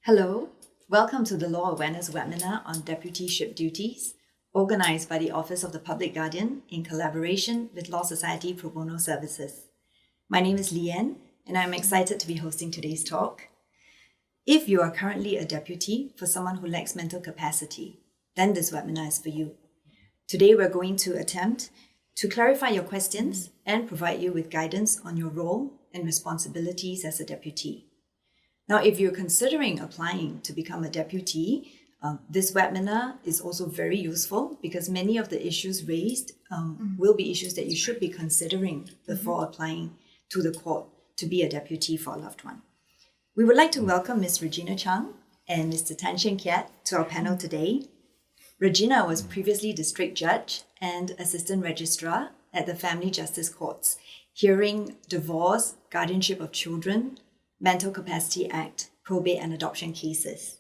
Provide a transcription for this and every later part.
Hello, welcome to the Law Awareness webinar on Deputyship duties, organised by the Office of the Public Guardian in collaboration with Law Society Pro Bono Services. My name is Leanne, and I'm excited to be hosting today's talk. If you are currently a deputy for someone who lacks mental capacity, then this webinar is for you. Today, we're going to attempt to clarify your questions and provide you with guidance on your role and responsibilities as a deputy. Now, if you're considering applying to become a deputy, this webinar is also very useful because many of the issues raised will be issues that you should be considering before applying to the court to be a deputy for a loved one. We would like to welcome Ms. Regina Chang and Mr. Tan Shen Kiat to our panel today. Regina was previously district judge and assistant registrar at the Family Justice Courts, hearing divorce, guardianship of children, Mental Capacity Act, probate and adoption cases.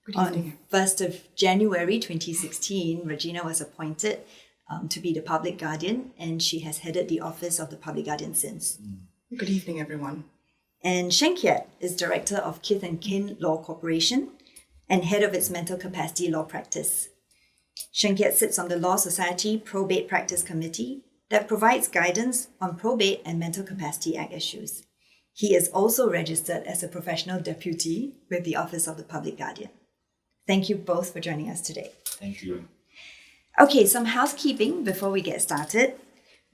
Good evening. On 1st of January 2016, Regina was appointed to be the public guardian, and she has headed the Office of the Public Guardian since. Good evening, everyone. And Shen Kiat is Director of Kith and Kin Law Corporation and head of its mental capacity law practice. Shen Kiat sits on the Law Society Probate Practice Committee that provides guidance on probate and Mental Capacity Act issues. He is also registered as a professional deputy with the Office of the Public Guardian. Thank you both for joining us today. Thank you. Okay, some housekeeping before we get started.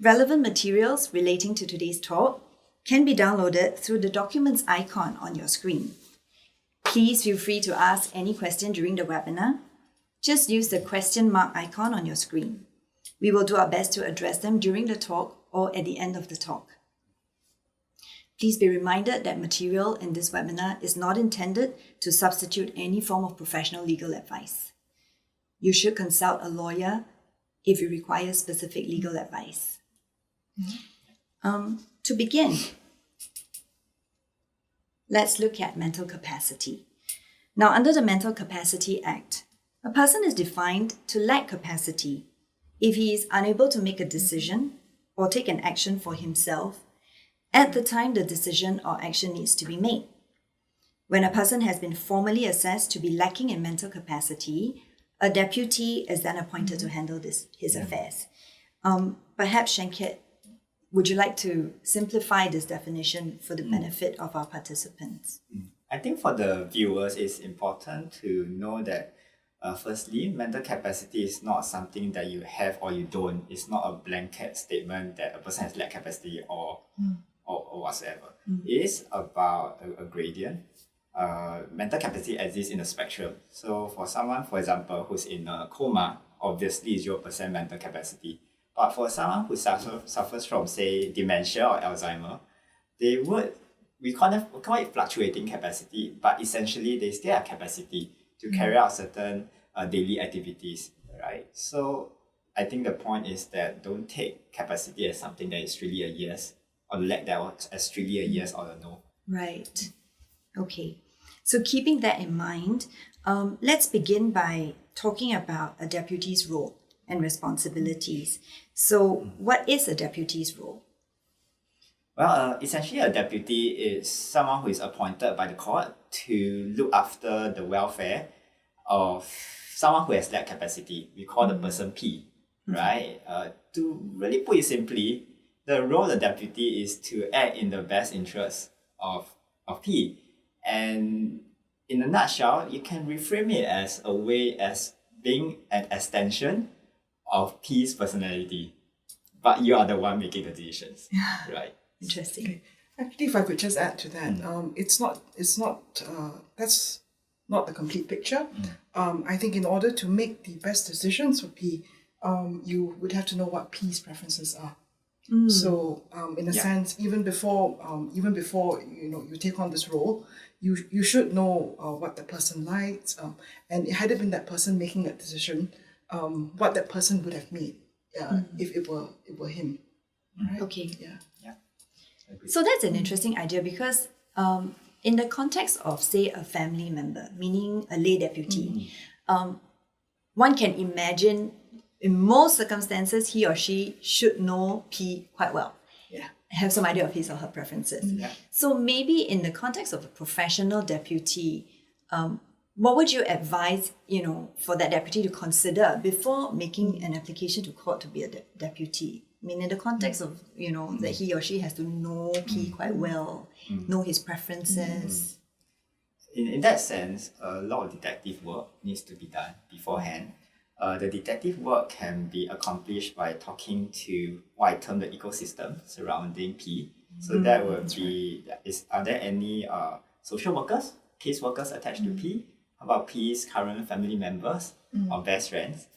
Relevant materials relating to today's talk can be downloaded through the documents icon on your screen. Please feel free to ask any question during the webinar. Just use the question mark icon on your screen. We will do our best to address them during the talk or at the end of the talk. Please be reminded that material in this webinar is not intended to substitute any form of professional legal advice. You should consult a lawyer if you require specific legal advice. To begin, let's look at mental capacity. Now, under the Mental Capacity Act, a person is defined to lack capacity if he is unable to make a decision or take an action for himself at the time the decision or action needs to be made. When a person has been formally assessed to be lacking in mental capacity, a deputy is then appointed to handle his affairs. Perhaps, Shen Kiat, would you like to simplify this definition for the benefit of our participants? I think for the viewers, it's important to know that firstly, mental capacity is not something that you have or you don't. It's not a blanket statement that a person has lack capacity or whatsoever. It is about a gradient. Mental capacity exists in a spectrum. So for someone, for example, who's in a coma, obviously 0% mental capacity. But for someone who suffers from, say, dementia or Alzheimer, we call it fluctuating capacity, but essentially they still have capacity to carry out certain daily activities, right? So I think the point is that don't take capacity as something that is really a yes, or lack that as really a yes or a no. Right. Okay. So keeping that in mind, let's begin by talking about a deputy's role and responsibilities. So what is a deputy's role? Well, essentially a deputy is someone who is appointed by the court to look after the welfare of someone who has lack capacity. We call the person P, right? To really put it simply, the role of the deputy is to act in the best interest of P. And in a nutshell, you can reframe it as a way as being an extension of P's personality. But you are the one making the decisions, right? Interesting. Okay. Actually, if I could just add to that, that's not the complete picture. I think in order to make the best decisions for P, you would have to know what P's preferences are. So, in a sense, even before you take on this role, you should know what the person likes, and had it been that person making that decision, what that person would have made if it were him. Right? Okay. Yeah. So that's an interesting idea because in the context of, say, a family member, meaning a lay deputy, one can imagine in most circumstances, he or she should know P quite well. Yeah. Have some idea of his or her preferences. Yeah. So maybe in the context of a professional deputy, what would you advise, for that deputy to consider before making an application to court to be a deputy? I mean, in the context of, that he or she has to know P quite well, know his preferences. In that sense, a lot of detective work needs to be done beforehand. The detective work can be accomplished by talking to what I term the ecosystem surrounding P. So that would be, are there any social workers, case workers attached to P? How about P's current family members or best friends?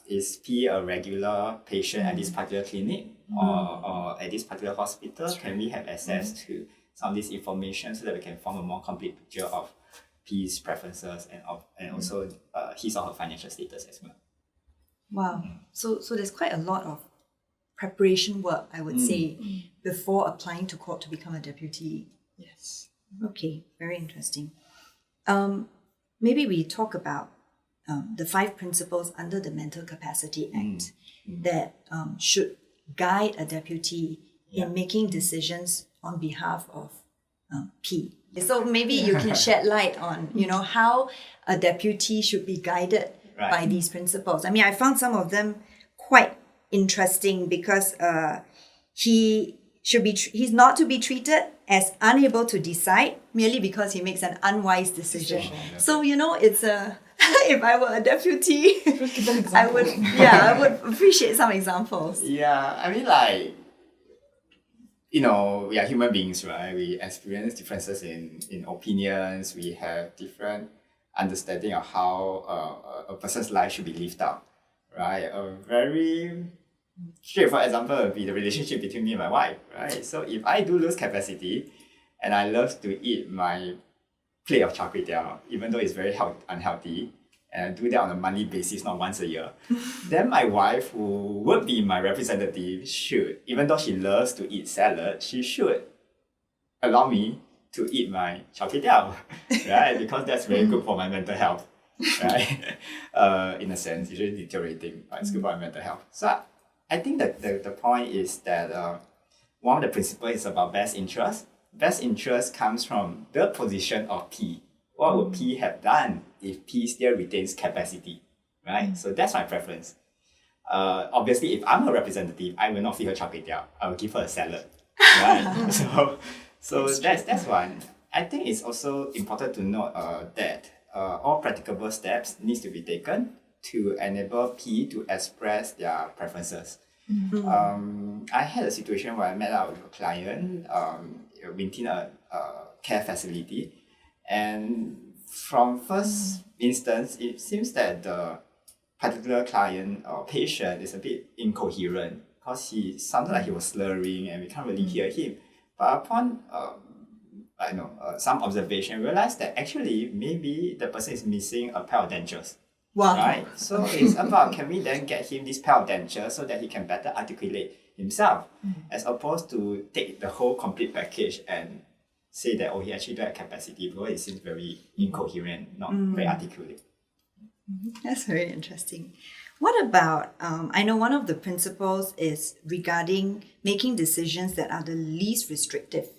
Is P a regular patient at this particular clinic or at this particular hospital? Can we have access to some of this information so that we can form a more complete picture of P's preferences and also his or her financial status as well? Wow. So there's quite a lot of preparation work, I would say, before applying to court to become a deputy. Yes. Okay, very interesting. Maybe we talk about the 5 principles under the Mental Capacity Act that should guide a deputy in making decisions on behalf of P. So maybe you can shed light on, how a deputy should be guided by these principles. I mean, I found some of them quite interesting because he's not to be treated as unable to decide merely because he makes an unwise decision. So, it's a if I were a deputy, I would appreciate some examples. Yeah, I mean, we are human beings, right? We experience differences in opinions. We have different understanding of how a person's life should be lived out, right? A very straightforward example would be the relationship between me and my wife, right? So if I do lose capacity and I love to eat my plate of char kway teow, even though it's very unhealthy, and I do that on a monthly basis, not once a year, then my wife, who would be my representative, should, even though she loves to eat salad, she should allow me to eat my char kway teow, right? Because that's very good for my mental health, right? In a sense, it's really deteriorating, but it's good for my mental health. So I think that the point is that one of the principles is about best interest. Best interest comes from the position of P. What would P have done if P still retains capacity, right? So that's my preference. Obviously, if I'm a representative, I will not feed her char kway teow. I will give her a salad, right? So that's one. I think it's also important to note that all practicable steps needs to be taken to enable P to express their preferences. I had a situation where I met up with a client within a care facility, and from first instance, it seems that the particular client or patient is a bit incoherent because he sounded like he was slurring and we can't really hear him. But upon some observation, realized that actually maybe the person is missing a pair of dentures. Wow. Right? So it's about, can we then get him this pair of dentures so that he can better articulate himself, as opposed to take the whole complete package and say that, he actually doesn't have capacity because it seems very incoherent, not very articulate. That's very interesting. What about, I know one of the principles is regarding making decisions that are the least restrictive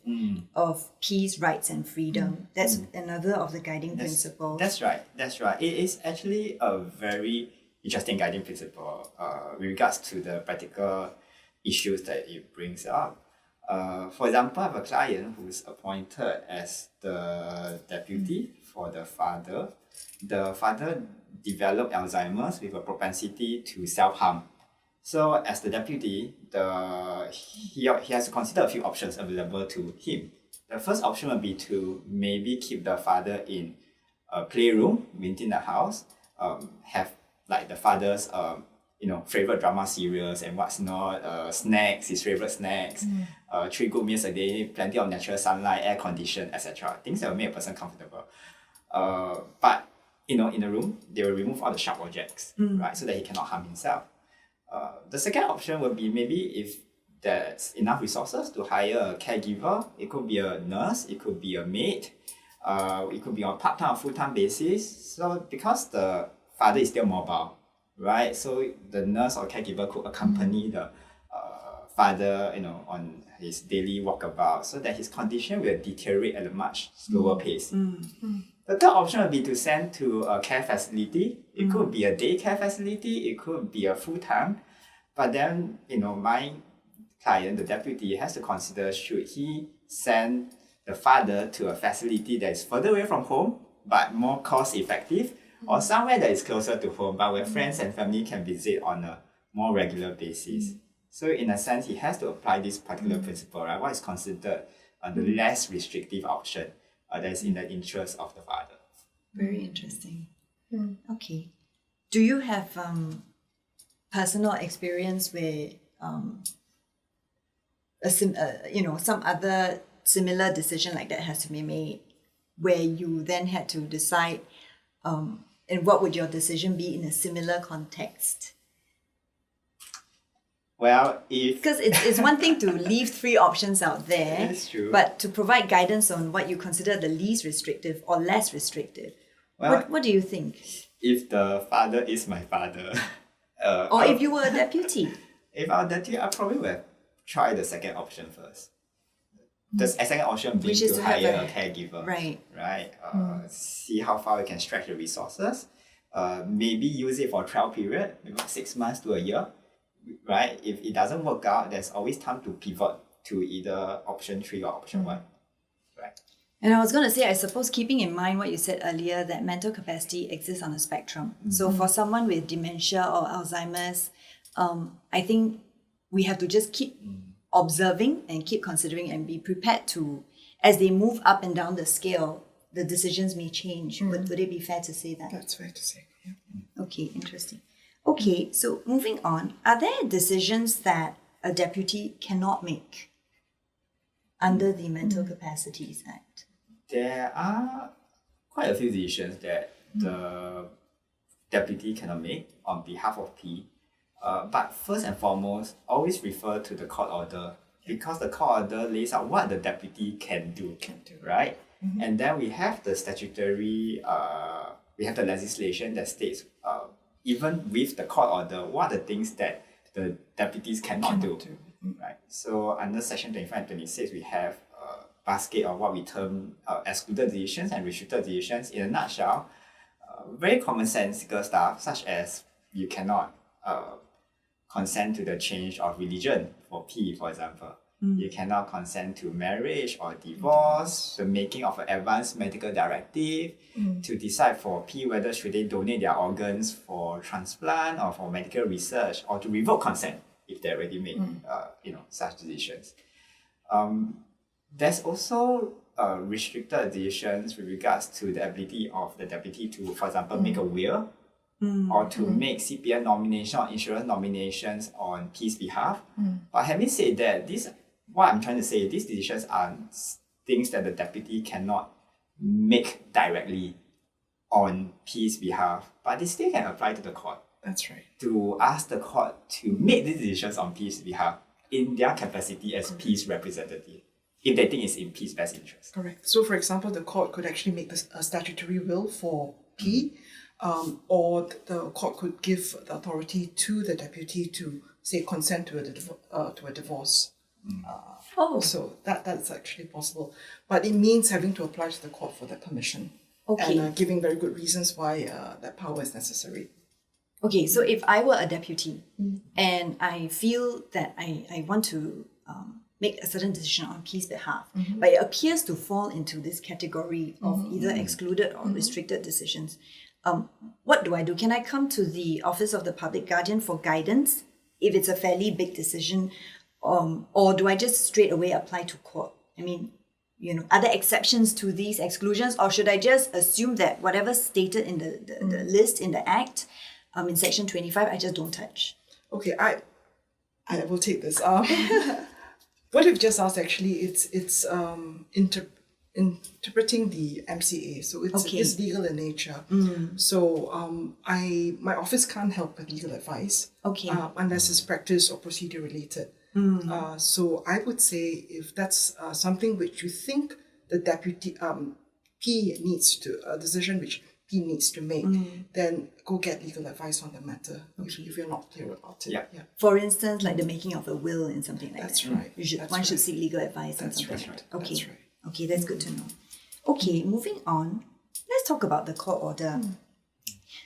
of P's rights and freedom. That's another of the guiding principles. That's right. It is actually a very interesting guiding principle with regards to the practical issues that it brings up. For example, I have a client who's appointed as the deputy for the father. The father developed Alzheimer's with a propensity to self-harm. So as the deputy, he has to consider a few options available to him. The first option would be to maybe keep the father in a playroom within the house, have like the father's favorite drama serials and what's not, snacks, his favorite snacks, 3 good meals a day, plenty of natural sunlight, air condition, etc. Things that will make a person comfortable. But in the room, they will remove all the sharp objects, right, so that he cannot harm himself. The second option would be maybe if there's enough resources to hire a caregiver. It could be a nurse, it could be a maid, it could be on a part-time or full-time basis. So because the father is still mobile, right, so the nurse or caregiver could accompany the father, on his daily walkabout so that his condition will deteriorate at a much slower pace. The third option would be to send to a care facility. It could be a daycare facility, it could be a full-time. But then, my client, the deputy, has to consider should he send the father to a facility that is further away from home but more cost-effective, or somewhere that is closer to home but where friends and family can visit on a more regular basis. So in a sense, he has to apply this particular principle, right? What is considered the less restrictive option that is in the interest of the father. Very interesting. Okay. Do you have personal experience where some other similar decision like that has to be made, where you then had to decide, and what would your decision be in a similar context? Well, because it's one thing to leave 3 options out there, that's true. But to provide guidance on what you consider the least restrictive or less restrictive. Well, what do you think? If the father is my father, or if you were a deputy? If I were deputy, I probably would have tried the second option first. The second option being to hire a caregiver. Right. Right. See how far we can stretch the resources. Maybe use it for a trial period, maybe 6 months to a year. Right? If it doesn't work out, there's always time to pivot to either option 3 or option 1. Right. And I was going to say, I suppose, keeping in mind what you said earlier, that mental capacity exists on a spectrum. So for someone with dementia or Alzheimer's, I think we have to just keep observing and keep considering and be prepared to, as they move up and down the scale, the decisions may change. Would it be fair to say that? That's fair to say, yeah. Okay, interesting. Okay, so moving on, are there decisions that a deputy cannot make under the Mental Capacities Act? There are quite a few decisions that the deputy cannot make on behalf of P. But first and foremost, always refer to the court order, because the court order lays out what the deputy can do. Right? And then we have the statutory, we have the legislation that states, even with the court order, what are the things that the deputies cannot do. Right? So under section 25 and 26, we have a basket of what we term excluded decisions and restricted decisions. In a nutshell, very commonsensical stuff, such as you cannot consent to the change of religion for P, for example. You cannot consent to marriage or divorce, the making of an advanced medical directive, to decide for P whether should they donate their organs for transplant or for medical research, or to revoke consent if they already made such decisions. There's also restricted decisions with regards to the ability of the deputy to, for example, make a will, or to make CPF nomination or insurance nominations on P's behalf. But having said that, what I'm trying to say, these decisions are things that the deputy cannot make directly on P's behalf, but they still can apply to the court. That's right. To ask the court to make these decisions on P's behalf in their capacity as P's representative, if they think it's in P's best interest. Correct. So, for example, the court could actually make a statutory will for P, or the court could give the authority to the deputy to, say, consent to a divorce. So that's actually possible. But it means having to apply to the court for that permission. Okay. And giving very good reasons why that power is necessary. Okay, so if I were a deputy and I feel that I want to make a certain decision on P's behalf, but it appears to fall into this category of either excluded or restricted decisions, what do I do? Can I come to the Office of the Public Guardian for guidance if it's a fairly big decision, or do I just straight away apply to court? I mean, are there exceptions to these exclusions, or should I just assume that whatever stated in the list in the Act, in section 25, I just don't touch? Okay, I will take this. What you've just asked, actually, it's interpreting the MCA, so it's legal in nature. So my office can't help with legal advice, unless it's practice or procedure related. So I would say, if that's something which you think the deputy P needs to, a decision which P needs to make, then go get legal advice on the matter if you're not clear about it. Yeah. For For instance, like the making of a will and something like That's that. right. One should seek legal advice on That's something. right. Okay. That's right. Okay, that's good to know. Okay, moving on. let's talk about the court order.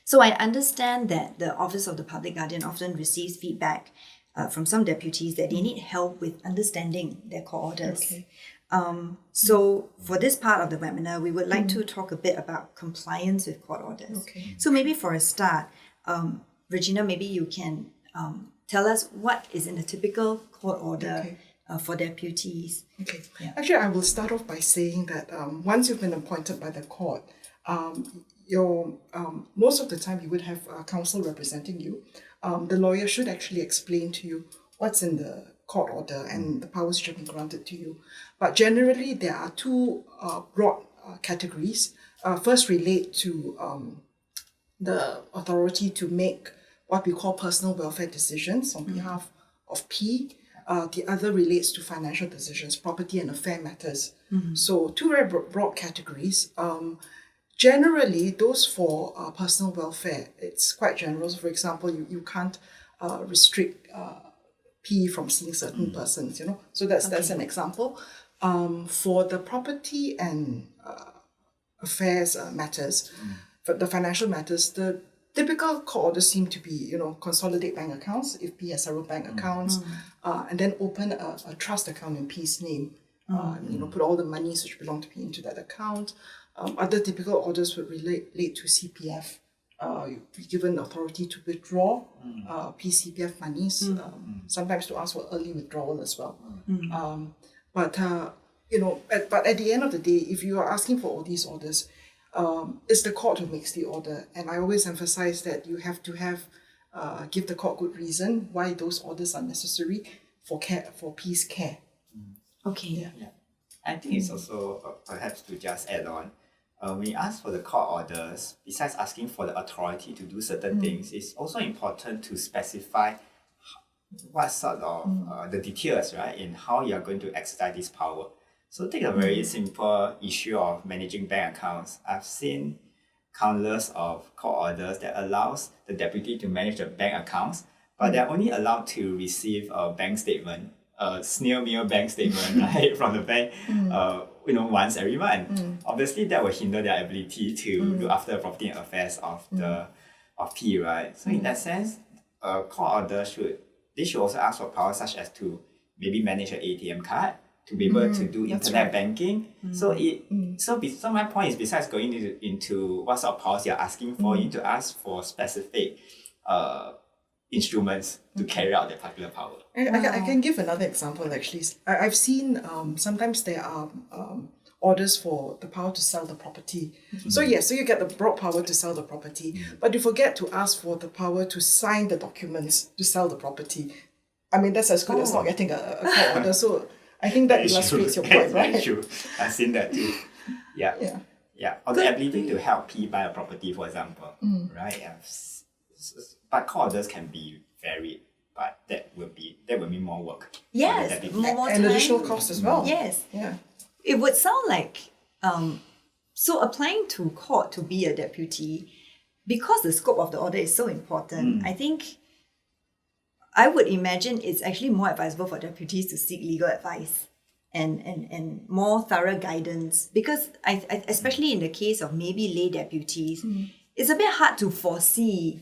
So I understand that the Office of the Public Guardian often receives feedback from some deputies that they need help with understanding their court orders. Okay. So for this part of the webinar, we would like to talk a bit about compliance with court orders. Okay. So maybe for a start, Regina, maybe you can tell us what is in a typical court order for deputies. Okay. Yeah. Actually, I will start off by saying that once you've been appointed by the court, most of the time you would have counsel representing you. The lawyer should actually explain to you what's in the court order and the powers which have been granted to you. But generally, there are two broad categories. First, relate to the authority to make what we call personal welfare decisions on behalf of P. The other relates to financial decisions, property and affair matters. So two very broad categories. Generally, those for personal welfare, it's quite general. So for example, you can't restrict P from seeing certain persons, you know. So that's an example. For the property and affairs matters, for the financial matters, the typical court orders seem to be, you know, consolidate bank accounts if P has several bank accounts, and then open a trust account in P's name. You know, put all the monies which belong to P into that account. Other typical orders would relate to CPF. You're given authority to withdraw PCPF monies, sometimes to ask for early withdrawal as well. But at the end of the day, if you are asking for all these orders, it's the court who makes the order. And I always emphasize that you have to give the court good reason why those orders are necessary for P's care. Okay. Yeah. I think it's also perhaps to just add on, when you ask for the court orders, besides asking for the authority to do certain things, it's also important to specify what sort of the details, right, in how you are going to exercise this power. So take a very simple issue of managing bank accounts. I've seen countless of court orders that allows the deputy to manage the bank accounts, but they're only allowed to receive a bank statement, a snail mail bank statement, right, from the bank, once every month. Obviously, that will hinder their ability to look after the property and affairs of P, right? So in that sense, a court order should also ask for powers such as to maybe manage an ATM card, to be able to do internet banking. So my point is, besides going into what sort of powers you're asking for, you need to ask for specific instruments to carry out that particular power. I can give another example actually. I've seen sometimes there are orders for the power to sell the property. So you get the broad power to sell the property, but you forget to ask for the power to sign the documents to sell the property. I mean, that's as good as not getting a court order. So I think that illustrates your point, right? Very true. I've seen that too. Yeah. Or the ability to help P buy a property, for example, right? But court orders can be varied, but that will mean more work. Yes, more and time. additional cost as well. Yes. Yeah. It would sound like, so applying to court to be a deputy, because the scope of the order is so important, I think I would imagine it's actually more advisable for deputies to seek legal advice and more thorough guidance, because I especially in the case of maybe lay deputies, it's a bit hard to foresee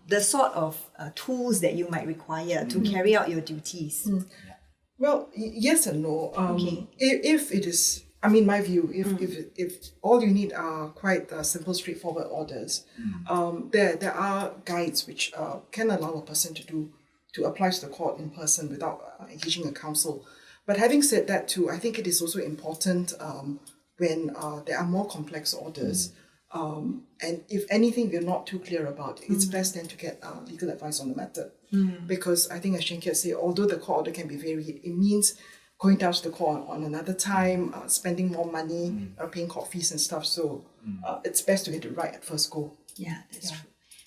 the sort of tools that you might require to carry out your duties. Well, yes and no. Okay. If it is, I mean, my view, if all you need are quite simple, straightforward orders, there are guides which can allow a person to apply to the court in person without engaging a counsel. But having said that too, I think it is also important when there are more complex orders. And if anything you're not too clear about, it's best then to get legal advice on the matter. Because I think, as Shenkiat said, although the court order can be varied, it means going down to the court on another time, spending more money, paying court fees and stuff. So it's best to get it right at first go. Yeah, that's true.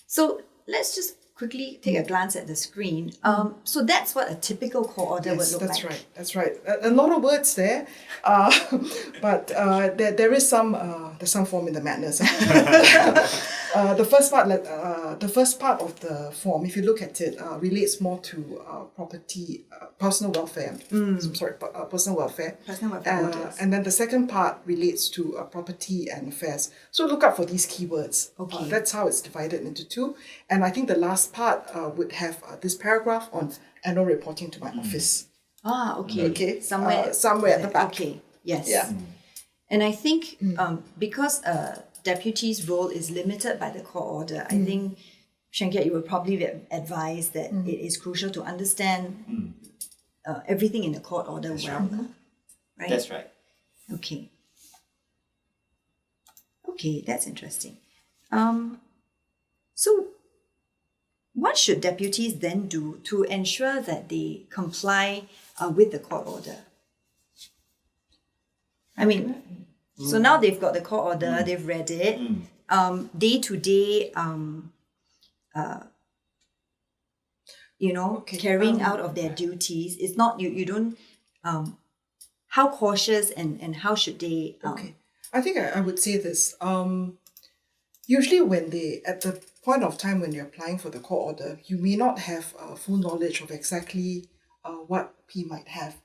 So let's just quickly take a glance at the screen. So that's what a typical court order would look like. That's right. A lot of words there, but there is some there's some form in the madness. The first part of the form, if you look at it, relates more to property, personal welfare. Personal welfare. Personal welfare orders. And then the second part relates to property and affairs. So look up for these keywords. Okay. That's how it's divided into two. And I think the last part would have this paragraph on annual reporting to my office. Okay. Okay. Somewhere at the back. Okay. Yes. Yeah. And I think because a deputy's role is limited by the court order, I think, Shankiat, you would probably advise that it is crucial to understand everything in the court order right? That's right. Okay. Okay, that's interesting. So what should deputies then do to ensure that they comply with the court order? I mean, so now they've got the court order, they've read it. Day to day, carrying out of their duties. It's not you don't. How cautious and how should they? Okay, I think I would say this. Usually, when they at the point of time when you're applying for the court order, you may not have full knowledge of exactly what P might have.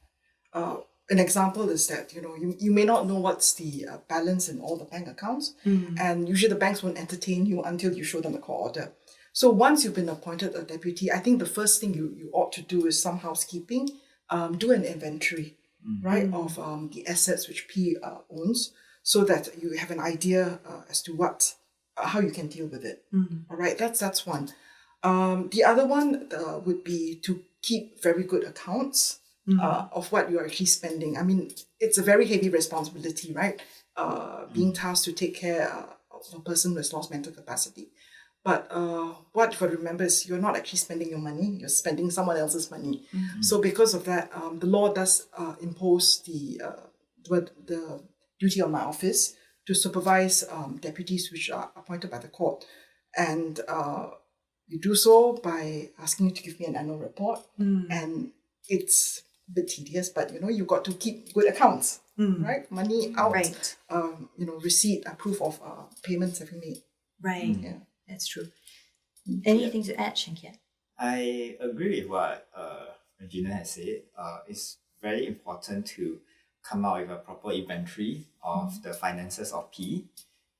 An example is that you may not know what's the balance in all the bank accounts, and usually the banks won't entertain you until you show them the court order. So once you've been appointed a deputy, I think the first thing you ought to do is some housekeeping, do an inventory, right, of the assets which P owns, so that you have an idea as to how you can deal with it. All right, that's one. The other one would be to keep very good accounts of what you're actually spending. I mean, it's a very heavy responsibility, right? Being tasked to take care of a person who has lost mental capacity. But what you've got to remember is you're not actually spending your money, you're spending someone else's money. So because of that, the law does impose the duty on my office to supervise deputies which are appointed by the court. And you do so by asking you to give me an annual report. And it's a bit tedious, but you've got to keep good accounts, right? Money out, Right. Receipt, proof of payments having made. Right. Yeah. That's true. Anything to add, Shankiat? I agree with what Regina has said. It's very important to come out with a proper inventory of the finances of P.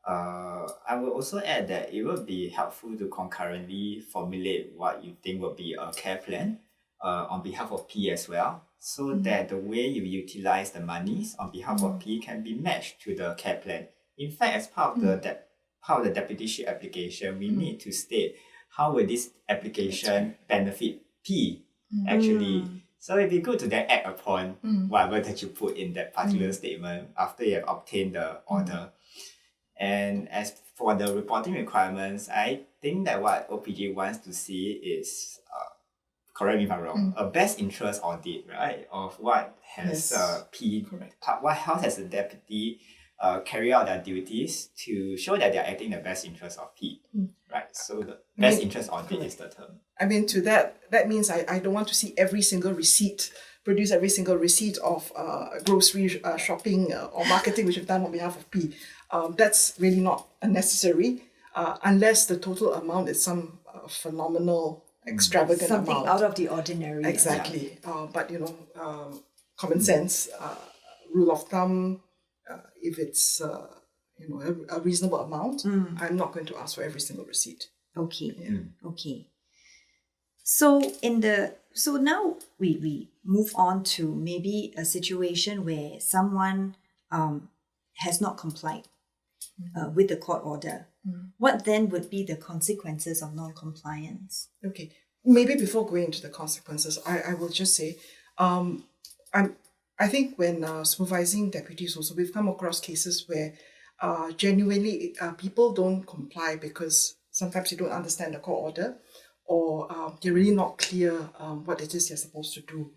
I will also add that it would be helpful to concurrently formulate what you think would be a care plan on behalf of P as well, so that the way you utilize the monies on behalf of P can be matched to the care plan. In fact, as part of the deputyship application, we need to state how will this application benefit P actually. So it'd be good to then act upon whatever that you put in that particular statement after you have obtained the order. And as for the reporting requirements, I think that what OPG wants to see is, correct me if I'm wrong, a best interest audit, right? Of what has P, how has the deputy carry out their duties to show that they are acting in the best interest of P, right? So the best interest audit is the term. I mean, to that means I don't want to see every single receipt of grocery shopping or marketing which you've done on behalf of P. That's really not necessary unless the total amount is some phenomenal, extravagant Something amount. out of the ordinary. Exactly. But, common sense, rule of thumb, if it's, a reasonable amount, I'm not going to ask for every single receipt. Okay. Okay. So now we move on to maybe a situation where someone has not complied with the court order. What then would be the consequences of non-compliance? Okay. Maybe before going into the consequences, I will just say, I think when supervising deputies also, we've come across cases where genuinely people don't comply because sometimes you don't understand the court order, or they're really not clear what it is they're supposed to do.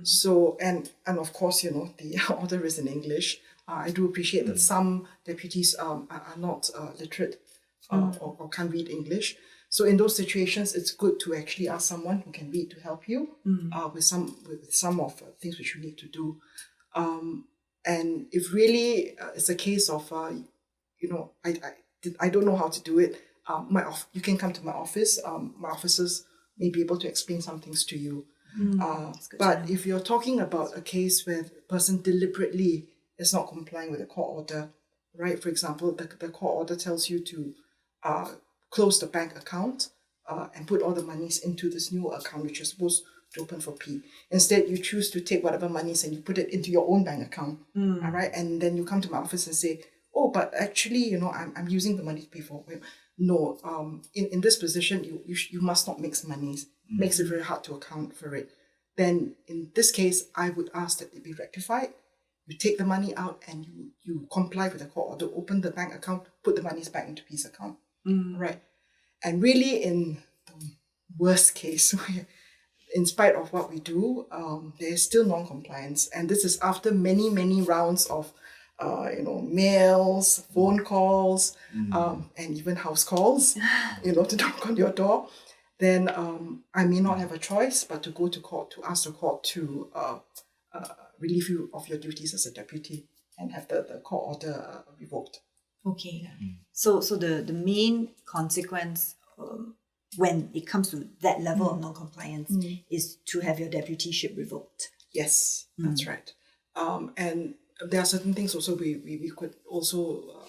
So, and of course, the order is in English. I do appreciate that some deputies are not literate or can't read English. So in those situations, it's good to actually ask someone who can read to help you with some of the things which you need to do. And if really it's a case of I don't know how to do it. You can come to my office. My officers may be able to explain some things to you. But if you're talking about a case where the person deliberately is not complying with a court order, right? For example, the court order tells you to close the bank account and put all the monies into this new account, which you're supposed to open for P. Instead, you choose to take whatever monies and you put it into your own bank account, all right? And then you come to my office and say, oh, but actually, I'm using the money to pay for it. No, in this position, you must not mix monies. Makes it very hard to account for it. Then in this case, I would ask that it be rectified. You take the money out and you comply with the court order, open the bank account, put the monies back into P's account, right? And really, in the worst case, where in spite of what we do, there is still non-compliance, and this is after many rounds of mails, phone calls, and even house calls, to knock on your door, then I may not have a choice but to go to court to ask the court to relieve you of your duties as a deputy and have the court order revoked. Okay. So the main consequence when it comes to that level of non-compliance is to have your deputyship revoked. Yes, that's right. And there are certain things also we could also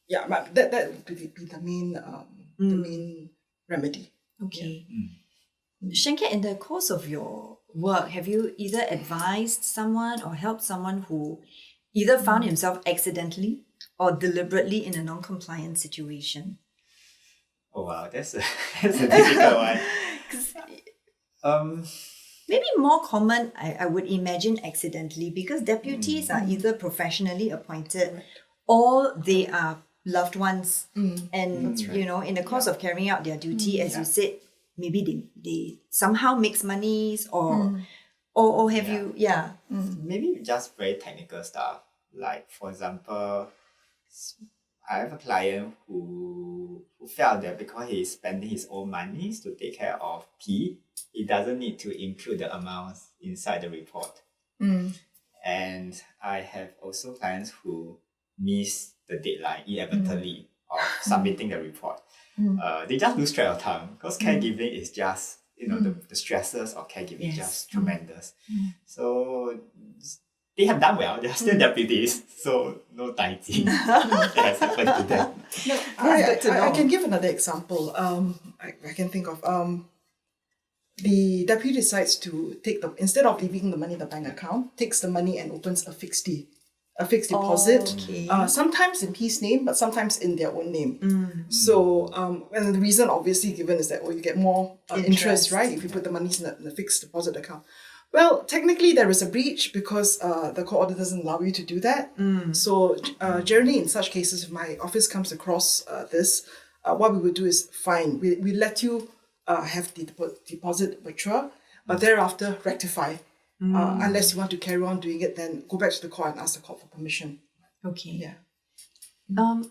but that would be the main remedy. Okay. Shanket, in the course of your work, have you either advised someone or helped someone who either found himself accidentally or deliberately in a non-compliant situation? Oh wow, that's a difficult one. Maybe more common, I would imagine, accidentally, because deputies are either professionally appointed or they are loved ones. And, in the course of carrying out their duty, as you said, maybe they somehow mix monies or have you, Maybe just very technical stuff. Like, for example, I have a client who felt that because he is spending his own monies to take care of P, he doesn't need to include the amounts inside the report. And I have also clients who miss the deadline inevitably of submitting the report. They just lose track of time because caregiving is just, the stresses of caregiving is just tremendous. So they have done well. They're still deputies, so no taiji that has happened to them. No, I can give another example. I can think of the deputy decides to take instead of leaving the money in the bank account, takes the money and opens a fixed deposit. Sometimes in P's name, but sometimes in their own name. So, and the reason obviously given is that you get more interest, right? If you put the money in the fixed deposit account. Well, technically there is a breach because the court order doesn't allow you to do that. So generally in such cases, if my office comes across this, what we would do is fine. We let you have the deposit mature, but thereafter rectify. Unless you want to carry on doing it, then go back to the court and ask the court for permission. Okay. Yeah.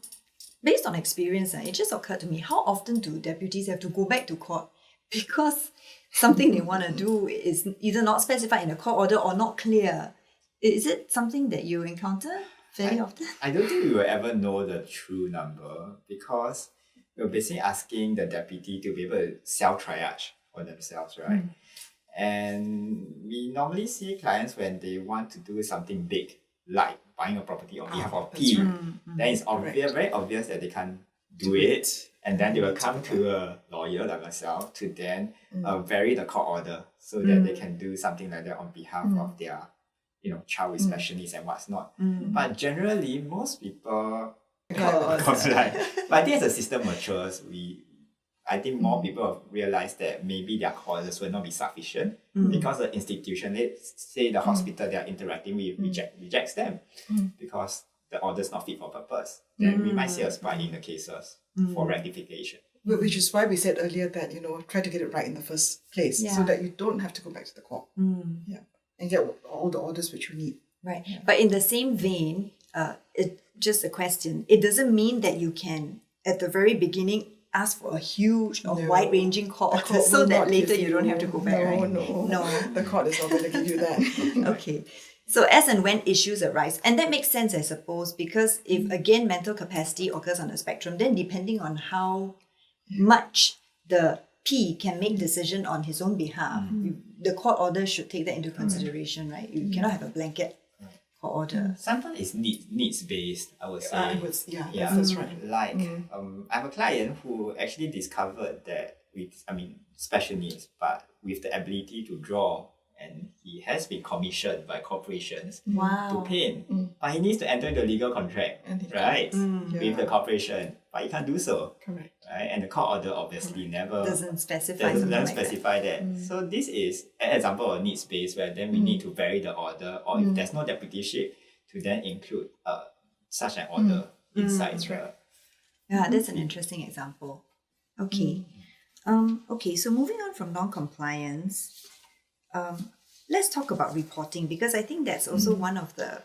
Based on experience, it just occurred to me, how often do deputies have to go back to court because something they want to do is either not specified in the court order or not clear? Is it something that you encounter very often? I don't think we will ever know the true number because we're basically asking the deputy to be able to self-triage for themselves, right? And we normally see clients when they want to do something big, like buying a property on behalf of P, then it's very obvious that they can't do it. And then they will come to a lawyer like myself to then vary the court order so that they can do something like that on behalf of their child with special needs and what's not. But generally, most people comply. But I think as the system matures, I think more people have realized that maybe their court orders will not be sufficient because the institution, let's say the hospital they are interacting with, rejects them because the order is not fit for purpose. Then we might see a spike in the cases for rectification. Which is why we said earlier that, try to get it right in the first place so that you don't have to go back to the court. And get all the orders which you need. Right. Yeah. But in the same vein, just a question, it doesn't mean that you can, at the very beginning, ask for a huge or wide-ranging court order so that later you don't have to go back, right? No. The court is not going to give you that. Okay. So as and when issues arise, and that makes sense, I suppose, because if again mental capacity occurs on a spectrum, then depending on how much the P can make decision on his own behalf, the court order should take that into consideration, right? You cannot have a blanket court order. Sometimes it's needs based, I would say. That's right. Like I have a client who actually discovered that special needs, but with the ability to draw, and he has been commissioned by corporations to paint, but he needs to enter into a legal contract, right, with the corporation, but he can't do so. Correct. Right, and the court order obviously never Doesn't specify that. So this is an example of needs based, where then we need to vary the order, or if there's no deputyship, to then include such an order inside. Yeah, that's an interesting example. Okay. Okay, so moving on from non-compliance, let's talk about reporting, because I think that's also one of the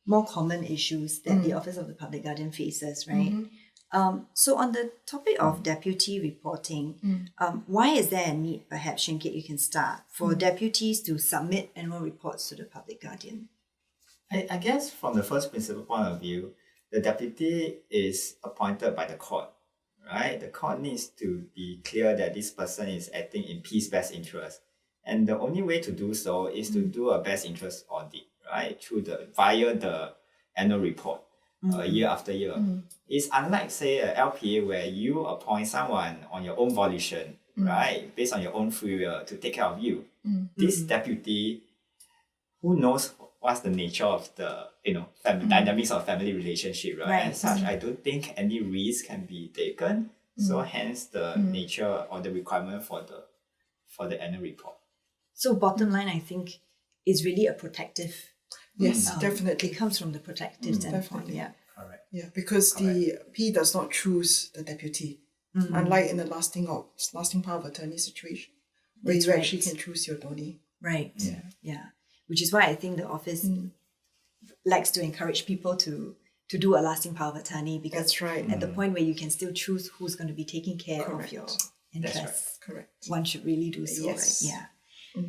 more common issues that the Office of the Public Guardian faces, right? So on the topic of deputy reporting, why is there a need, perhaps, Shinket, you can start, for deputies to submit annual reports to the Public Guardian? I guess from the first principle point of view, the deputy is appointed by the court, right? The court needs to be clear that this person is acting in P's best interest. And the only way to do so is to do a best interest audit, right? Via the annual report, year after year. It's unlike, say, a LPA where you appoint someone on your own volition, right? Based on your own free will to take care of you. This deputy, who knows what's the nature of the dynamics of family relationship, right? As such, I don't think any risk can be taken. So hence the nature or the requirement for the annual report. So bottom line, I think, is really a protective. Yes, definitely. It comes from the protective standpoint. Definitely. Yeah. Correct. Yeah, because the P does not choose the deputy, unlike in the lasting power of attorney situation, where That's you right. actually can choose your donee. Right. Yeah. Which is why I think the office likes to encourage people to do a lasting power of attorney, because That's right. at the point where you can still choose who's going to be taking care of your interests, Correct. one should really do so, Yes. right? Yeah.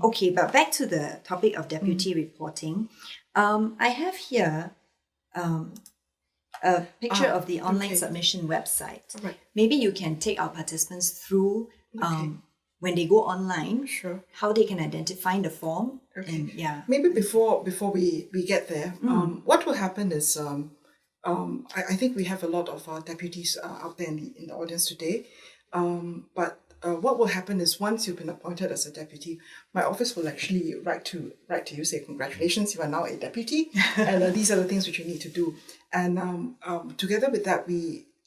Okay, but back to the topic of deputy reporting. I have here a picture of the online submission website. Right. Maybe you can take our participants through when they go online, how they can identify the form. Okay. And, Maybe before we get there, what will happen is I think we have a lot of deputies out there in the audience today. But what will happen is, once you've been appointed as a deputy, my office will actually write to you, say, congratulations, you are now a deputy, and these are the things which you need to do. And together with that,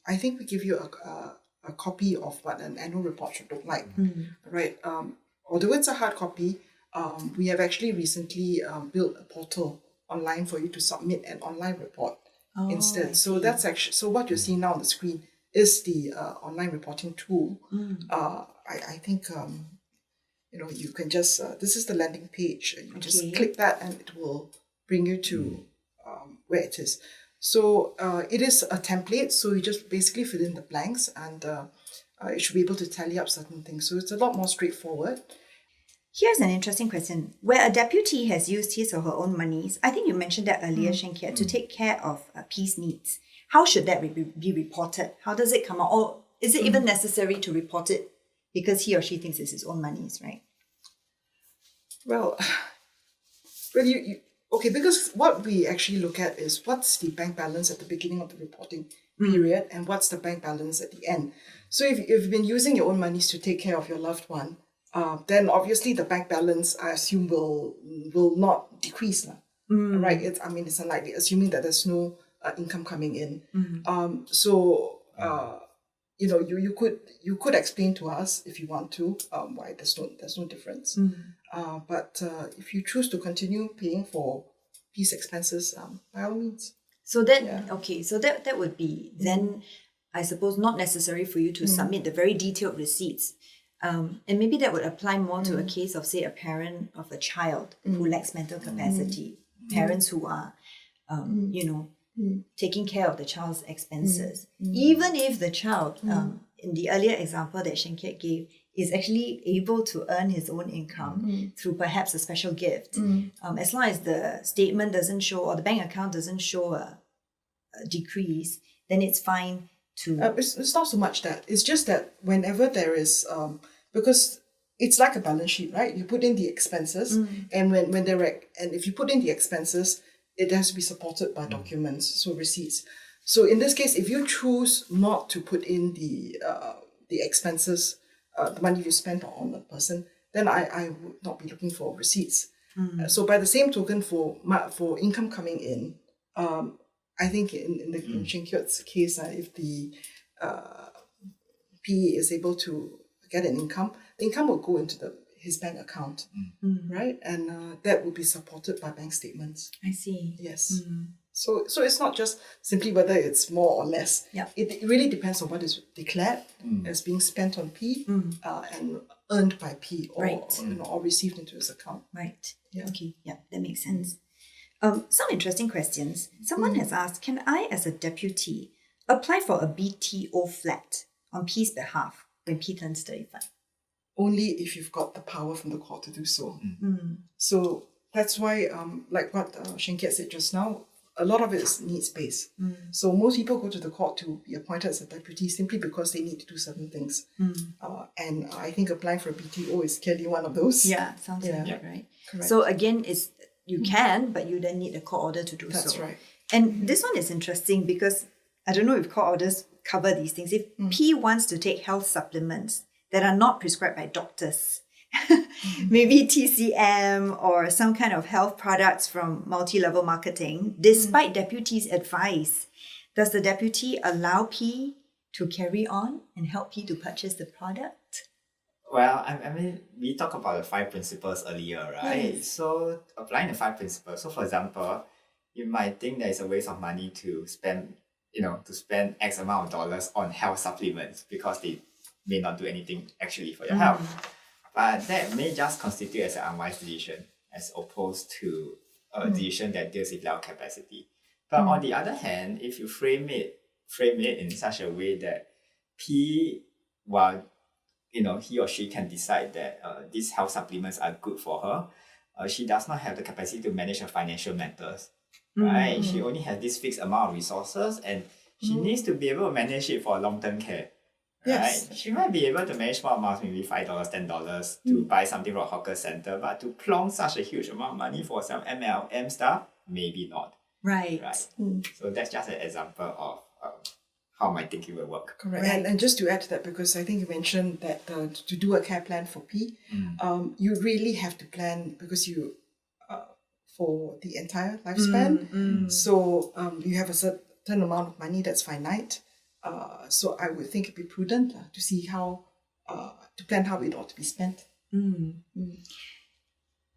I think we give you a copy of what an annual report should look like, right? Although it's a hard copy, we have actually recently built a portal online for you to submit an online report instead. So that's actually what you're seeing now on the screen is the online reporting tool. I think you can just this is the landing page. You just click that, and it will bring you to where it is. So it is a template, so you just basically fill in the blanks, and it should be able to tally up certain things. So it's a lot more straightforward. Here's an interesting question. Where a deputy has used his or her own monies, I think you mentioned that earlier, Shinkia, to take care of P's needs, how should that be reported? How does it come out? Or is it even necessary to report it because he or she thinks it's his own monies, right? Well, because what we actually look at is what's the bank balance at the beginning of the reporting period and what's the bank balance at the end. So if you've been using your own monies to take care of your loved one, then obviously the bank balance, I assume, will not decrease. Right? It's unlikely, assuming that there's no income coming in. You could explain to us, if you want to, why there's no difference. But if you choose to continue paying for these expenses, by all means. So that would be then, I suppose, not necessary for you to submit the very detailed receipts. And maybe that would apply more to a case of, say, a parent of a child who lacks mental capacity, parents who are, taking care of the child's expenses. Even if the child, in the earlier example that Shinkiat gave, is actually able to earn his own income through perhaps a special gift. As long as the statement doesn't show or the bank account doesn't show a decrease, then it's fine to... It's not so much that. It's just that whenever there is, because it's like a balance sheet, right? You put in the expenses, and when and if you put in the expenses, it has to be supported by documents, so receipts. So in this case, if you choose not to put in the expenses, the money you spent on a person, then I would not be looking for receipts. So by the same token, for income coming in, I think in Shin Kyot's case, if the PE is able to get an income, the income will go into his bank account, right? And that will be supported by bank statements. I see. Yes. So it's not just simply whether it's more or less. Yep. It really depends on what is declared as being spent on P and earned by P or or received into his account. Right. Yeah. Okay. Yeah, that makes sense. Some interesting questions. Someone has asked, can I, as a deputy, apply for a BTO flat on P's behalf when P turns 35? Only if you've got the power from the court to do so. So that's why, like what Shin Kiat said just now, a lot of it is needs-based. So most people go to the court to be appointed as a deputy simply because they need to do certain things. And I think applying for a BTO is clearly one of those. Yeah, sounds like it, right? Correct. So again, you can, but you then need a court order to do so. That's right. And this one is interesting because I don't know if court orders cover these things. If P wants to take health supplements that are not prescribed by doctors, maybe TCM or some kind of health products from multi-level marketing, despite deputy's advice, does the deputy allow P to carry on and help P to purchase the product? Well, I mean, we talked about the 5 principles earlier, right? Yes. So applying the 5 principles. So for example, you might think that it's a waste of money to spend, to spend X amount of dollars on health supplements because they may not do anything actually for your health. But that may just constitute as an unwise decision as opposed to a decision that deals with our capacity. But on the other hand, if you frame it in such a way that P, while he or she can decide that these health supplements are good for her, she does not have the capacity to manage her financial matters, right? She only has this fixed amount of resources and she needs to be able to manage it for long-term care. Yes. Right? She might be able to manage small amounts, maybe $5, $10 to buy something from a hawker center, but to plonk such a huge amount of money for some MLM stuff, maybe not. Right. So that's just an example of how my thinking will work. Correct. Right. And just to add to that, because I think you mentioned that to do a care plan for P, you really have to plan because you for the entire lifespan. So you have a certain amount of money that's finite. So I would think it'd be prudent to see how to plan how it ought to be spent.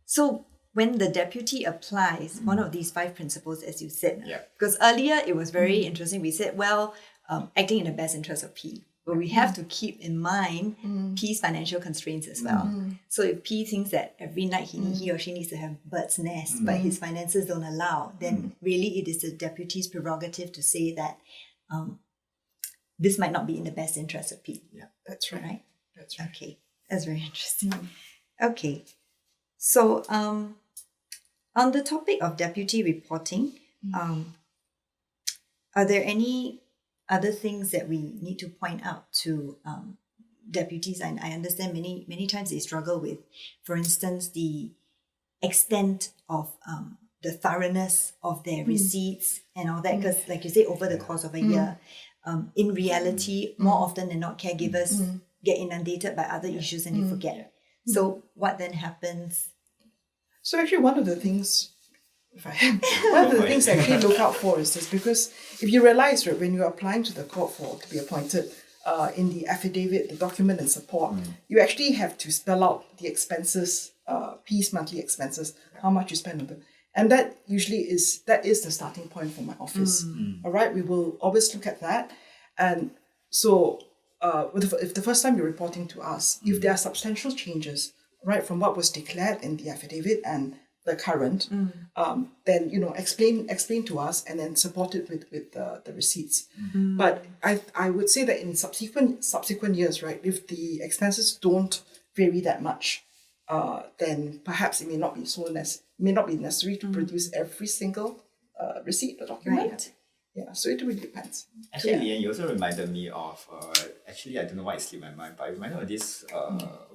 So when the deputy applies one of these 5 principles, as you said, Yeah. because earlier it was very interesting. We said, acting in the best interest of P, but we have to keep in mind P's financial constraints as well. So if P thinks that every night he or she needs to have bird's nest, but his finances don't allow, then really it is the deputy's prerogative to say that this might not be in the best interest of P. Yeah, that's right. Right? That's right. Okay, that's very interesting. Okay, so on the topic of deputy reporting, are there any other things that we need to point out to deputies? And I understand many times they struggle with, for instance, the extent of the thoroughness of their receipts and all that, because like you say, over the course of a year, in reality, more often than not, caregivers get inundated by other issues and they forget. So what then happens? So actually one of the things one of the things I actually look out for is this, because if you realize, right, when you're applying to the court to be appointed, in the affidavit, the document and support, you actually have to spell out the expenses, P's monthly expenses, how much you spend on them. And that usually is the starting point for my office. All right, we will always look at that. And so if the first time you're reporting to us, if there are substantial changes, right, from what was declared in the affidavit and the current, then explain to us and then support it with the receipts. But I would say that in subsequent years, right, if the expenses don't vary that much, then perhaps it may not be necessary to produce every single receipt or document. Right. Yeah, so it really depends. Actually, Leanne, you also reminded me of, actually, I don't know why it slipped my mind, but it reminded me of this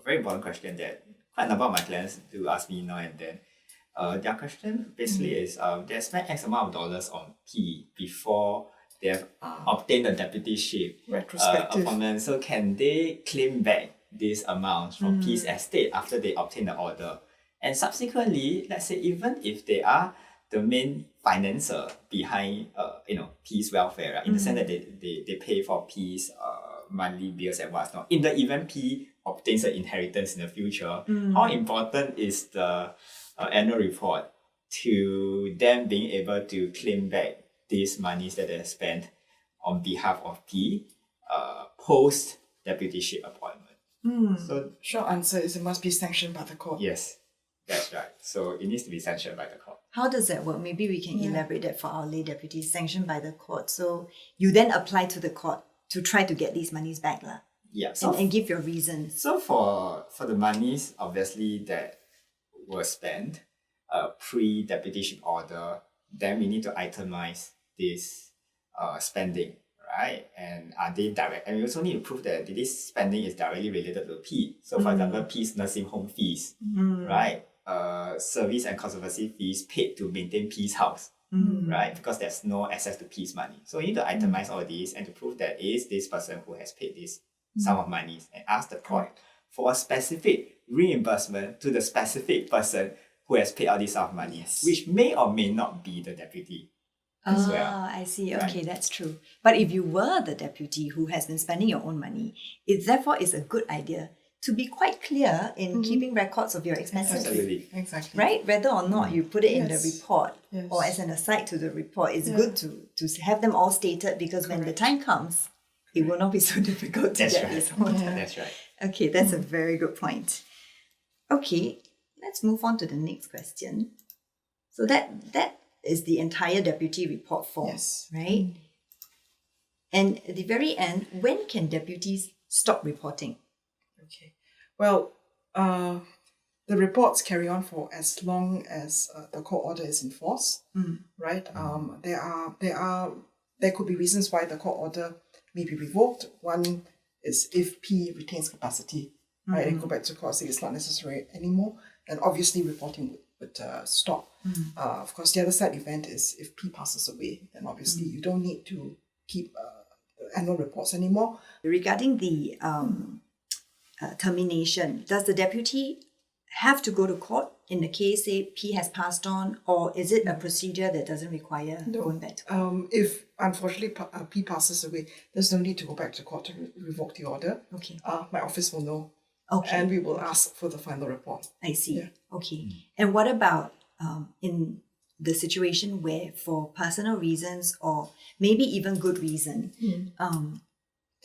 very important question that quite a number of my clients do ask me now and then. Their question basically is, they spent X amount of dollars on P before they have obtained the deputyship appointment. So can they claim back these amounts from P's estate after they obtain the order? And subsequently, let's say even if they are the main financer behind P's welfare, right? In the sense that they pay for P's monthly bills and whatnot. In the event P obtains an inheritance in the future, how important is the annual report to them being able to claim back these monies that they have spent on behalf of P post deputyship appointment? So short answer is it must be sanctioned by the court. yes, that's right. So it needs to be sanctioned by the court. How does that work? Maybe we can elaborate that for our lay deputies, sanctioned by the court. So you then apply to the court to try to get these monies back, Yeah. and give your reasons. So for the monies, obviously, that were spent pre-deputyship order, then we need to itemize this spending, right? And are they direct? And we also need to prove that this spending is directly related to P. So for example, P's nursing home fees, right? Service and conservancy fees paid to maintain P's house, right? Because there's no access to P's money. So you need to itemize all these and to prove that it is this person who has paid this sum of money and ask the court for a specific reimbursement to the specific person who has paid all this sum of money, which may or may not be the deputy as well. I see. Right. Okay, that's true. But if you were the deputy who has been spending your own money, it therefore is a good idea to be quite clear in keeping records of your expenses. Absolutely. Exactly. Right? Whether or not you put it in the Yes. report Yes. or as an aside to the report, it's good to have them all stated because when the time comes, it will not be so difficult to That's get right. this order. That's right. Okay, that's a very good point. Okay, let's move on to the next question. So that is the entire deputy report form, Yes. right? And at the very end, when can deputies stop reporting? Okay. Well, the reports carry on for as long as the court order is in force, right? There could be reasons why the court order may be revoked. One is if P retains capacity, right, and go back to court, say it's not necessary anymore, and obviously reporting would stop. Of course, the other side event is if P passes away, then obviously you don't need to keep annual reports anymore. Regarding the termination, does the deputy have to go to court in the case, say, P has passed on, or is it a procedure that doesn't require going back to court? If unfortunately P passes away, there's no need to go back to court to revoke the order. Okay. My office will know. Okay. And we will ask for the final report. I see. Yeah. Okay. And what about in the situation where for personal reasons or maybe even good reason,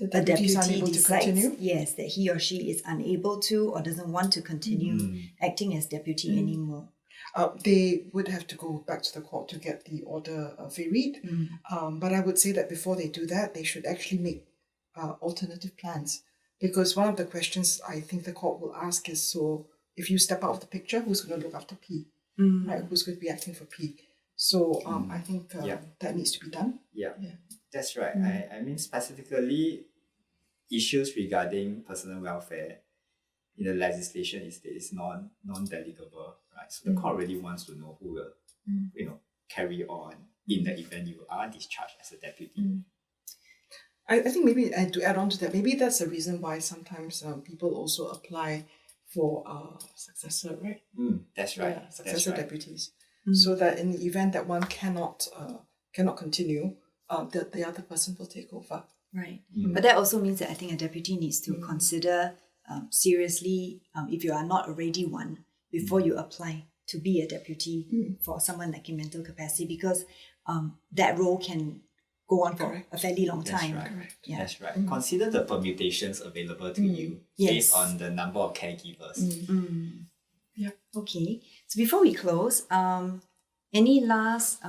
The a deputy is deputy unable to decides, continue. yes, that he or she is unable to or doesn't want to continue acting as deputy anymore. They would have to go back to the court to get the order varied. But I would say that before they do that, they should actually make alternative plans. Because one of the questions I think the court will ask is, so if you step out of the picture, who's going to look after P? Right? Who's going to be acting for P? So I think that needs to be done. Yeah. That's right. I mean, specifically, issues regarding personal welfare in the legislation is non-delegable, right? So the court really wants to know who will, carry on in the event you are discharged as a deputy. I think maybe to add on to that, maybe that's the reason why sometimes people also apply for successor, right? That's right. Yeah, That's successor right. deputies. So that in the event that one cannot continue, the other person will take over. Right. But that also means that I think a deputy needs to consider seriously, if you are not already one, before you apply to be a deputy for someone lacking mental capacity, because that role can go on for a fairly long time. That's right. Correct. Yeah. That's right. Consider the permutations available to you Yes. based on the number of caregivers. Okay. So before we close, any last...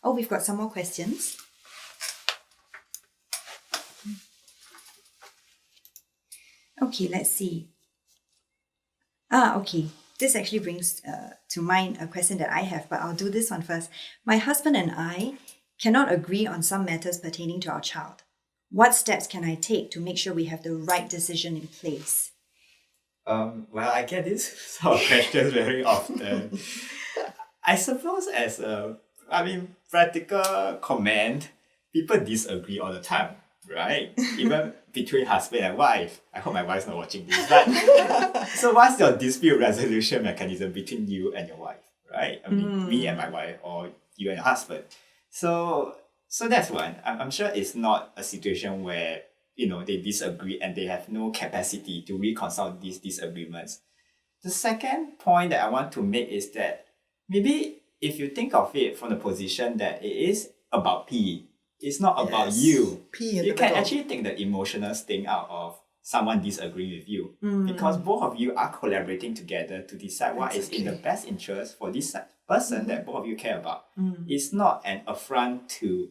we've got some more questions. Okay, let's see. Okay. This actually brings to mind a question that I have, but I'll do this one first. My husband and I cannot agree on some matters pertaining to our child. What steps can I take to make sure we have the right decision in place? Well, I get this sort of questions very often. I suppose as a, practical comment, people disagree all the time, right? Even between husband and wife. I hope my wife's not watching this. But so what's your dispute resolution mechanism between you and your wife, right? Me and my wife, or you and your husband. So that's one. I'm sure it's not a situation where, they disagree and they have no capacity to reconcile these disagreements. The second point that I want to make is that maybe if you think of it from the position that it is about P, it's not about you. P in you the can middle. actually take the emotional sting out of someone disagreeing with you, because both of you are collaborating together to decide what is in the best interest for this person that both of you care about. It's not an affront to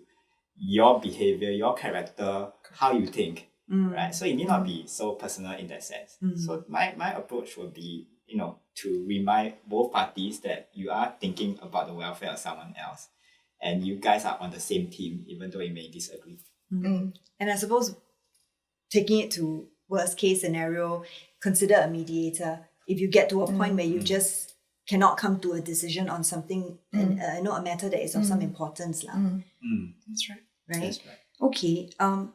your behavior, your character, how you think, right? So it need not be so personal in that sense. So my approach would be, to remind both parties that you are thinking about the welfare of someone else, and you guys are on the same team, even though you may disagree. And I suppose taking it to worst case scenario, consider a mediator. If you get to a point where you just cannot come to a decision on something, and a matter that is of some importance. That's right. Right? That's right. Okay,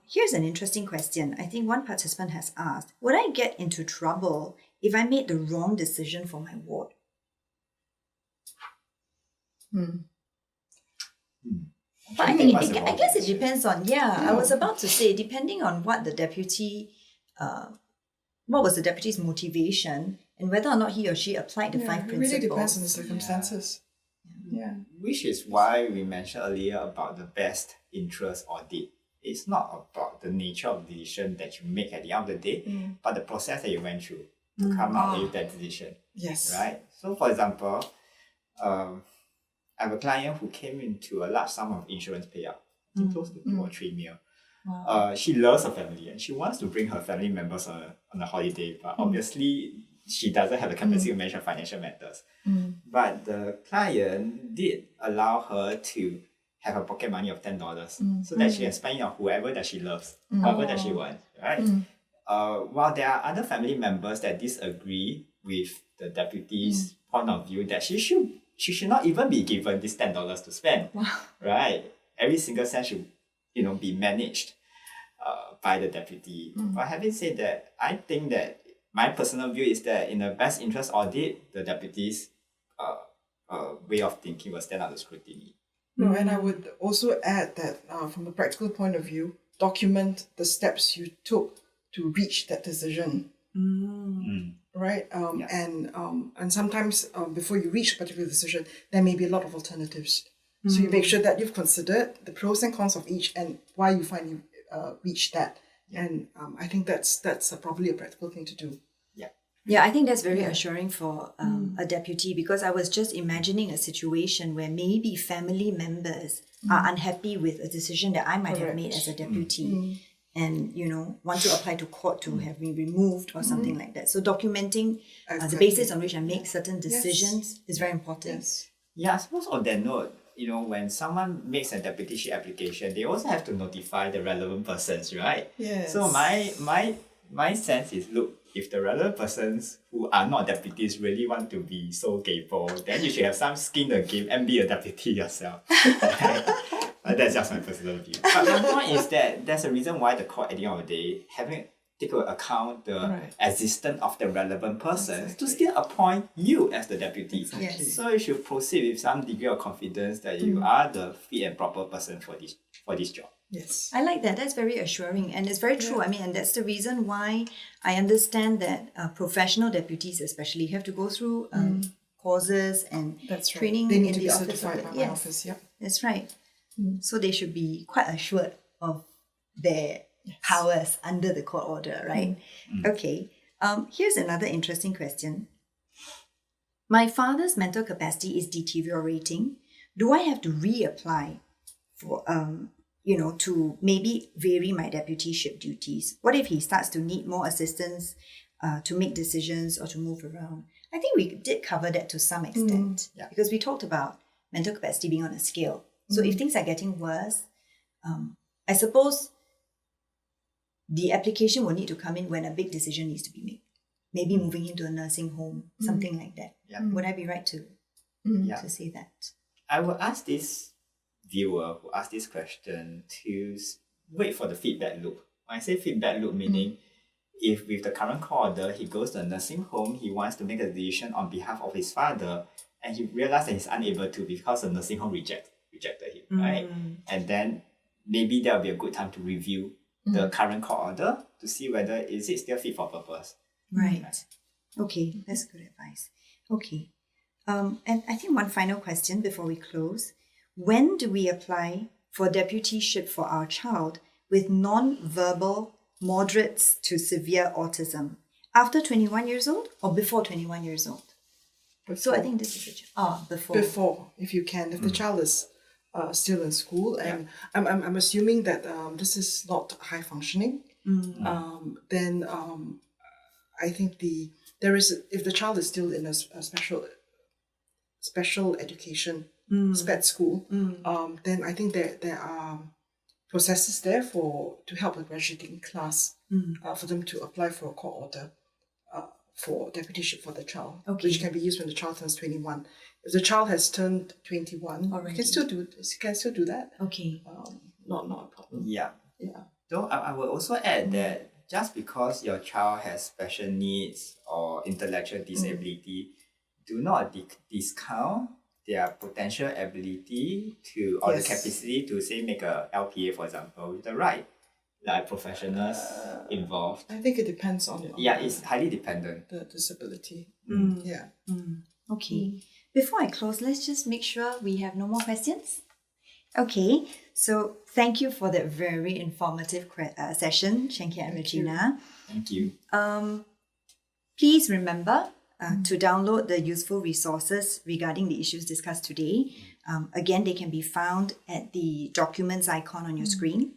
here's an interesting question. I think one participant has asked, would I get into trouble if I made the wrong decision for my ward? But I think I guess it depends on, I was about to say, depending on what the deputy, what was the deputy's motivation and whether or not he or she applied the five It principles. really depends on the circumstances. Yeah. Which is why we mentioned earlier about the best interest audit. It's not about the nature of the decision that you make at the end of the day, but the process that you went through to come out with that decision. Yes. Right? So for example, I have a client who came into a large sum of insurance payout, I think close to 2 or 3 mil. Wow. She loves her family and she wants to bring her family members on a holiday, but obviously she doesn't have the capacity to manage her financial matters. But the client did allow her to have a pocket money of $10 so that she can spend it on whoever that she loves, whoever that she wants, right? While there are other family members that disagree with the deputy's point of view that she should not even be given this $10 to spend, right? Every single cent should, be managed by the deputy. But having said that, I think that my personal view is that in the best interest audit, the deputy's way of thinking will stand out to scrutiny. No, and I would also add that from a practical point of view, document the steps you took to reach that decision. Right? And sometimes before you reach a particular decision, there may be a lot of alternatives. So you make sure that you've considered the pros and cons of each and why you finally reached that. And I think that's probably a practical thing to do. Yeah, I think that's very assuring for a deputy, because I was just imagining a situation where maybe family members are unhappy with a decision that I might have made as a deputy and, want to apply to court to have me removed or something like that. So documenting the basis on which I make certain decisions is very important. Yes. Yeah, I suppose on that note, when someone makes a deputyship application, they also have to notify the relevant persons, right? Yes. So my sense is, look, if the relevant persons who are not deputies really want to be so capable, then you should have some skin in the game and be a deputy yourself. But that's just my personal view. But my point is that there's a reason why the court at the end of the day having take into account the existence of the relevant persons to still appoint you as the deputy. Yes. So you should proceed with some degree of confidence that you are the fit and proper person for this job. Yes. I like that. That's very assuring, and it's very true. And that's the reason why I understand that professional deputies especially have to go through courses and That's right. training They need in to the be office. certified by my office, That's right. So they should be quite assured of their powers under the court order, right? Okay. Here's another interesting question. My father's mental capacity is deteriorating. Do I have to reapply for, to maybe vary my deputyship duties? What if he starts to need more assistance to make decisions or to move around? I think we did cover that to some extent because we talked about mental capacity being on a scale. So if things are getting worse, I suppose the application will need to come in when a big decision needs to be made. Maybe moving into a nursing home, something like that. Yeah. Would I be right to say that? I will ask this viewer who asked this question to wait for the feedback loop. When I say feedback loop, meaning if with the current court order, he goes to a nursing home, he wants to make a decision on behalf of his father, and he realizes that he's unable to because the nursing home rejected him, right? And then maybe that will be a good time to review the current court order to see whether is it still fit for purpose. Right. Okay, that's good advice. Okay. And I think one final question before we close. When do we apply for deputyship for our child with non-verbal, moderate to severe autism? After 21 years old or before 21 years old? So I think this is before. Before, if you can, if the child is still in school, and I'm assuming that this is not high functioning, then I think if the child is still in a special education SPED school, then I think there are processes there to help a graduating class for them to apply for a court order for deputyship for the child, which can be used when the child turns 21. If the child has turned 21, you can still do that. Okay. Not a problem. Yeah. Yeah. Though I will also add that just because your child has special needs or intellectual disability, do not discount their potential ability to or the capacity to say make a LPA, for example, with the right professionals involved. I think it depends on it's highly dependent. The disability. Okay. Before I close, let's just make sure we have no more questions. Okay, so thank you for that very informative session, Shenkia and Regina. Thank you. Please remember to download the useful resources regarding the issues discussed today. Again, they can be found at the documents icon on your screen.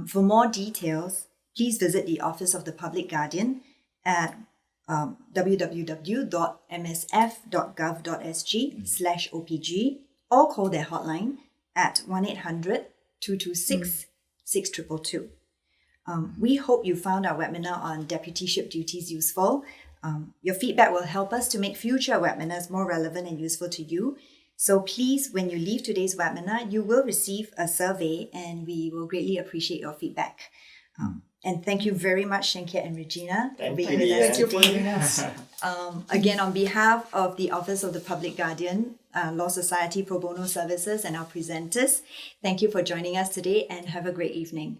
For more details, please visit the Office of the Public Guardian at www.msf.gov.sg/opg or call their hotline at 1-800-226-6222. We hope you found our webinar on deputyship duties useful. Your feedback will help us to make future webinars more relevant and useful to you. So please, when you leave today's webinar, you will receive a survey and we will greatly appreciate your feedback. And thank you very much, Shenkia and Regina, for being with us Thank you today. for having us. Again, on behalf of the Office of the Public Guardian, Law Society Pro Bono Services and our presenters, thank you for joining us today and have a great evening.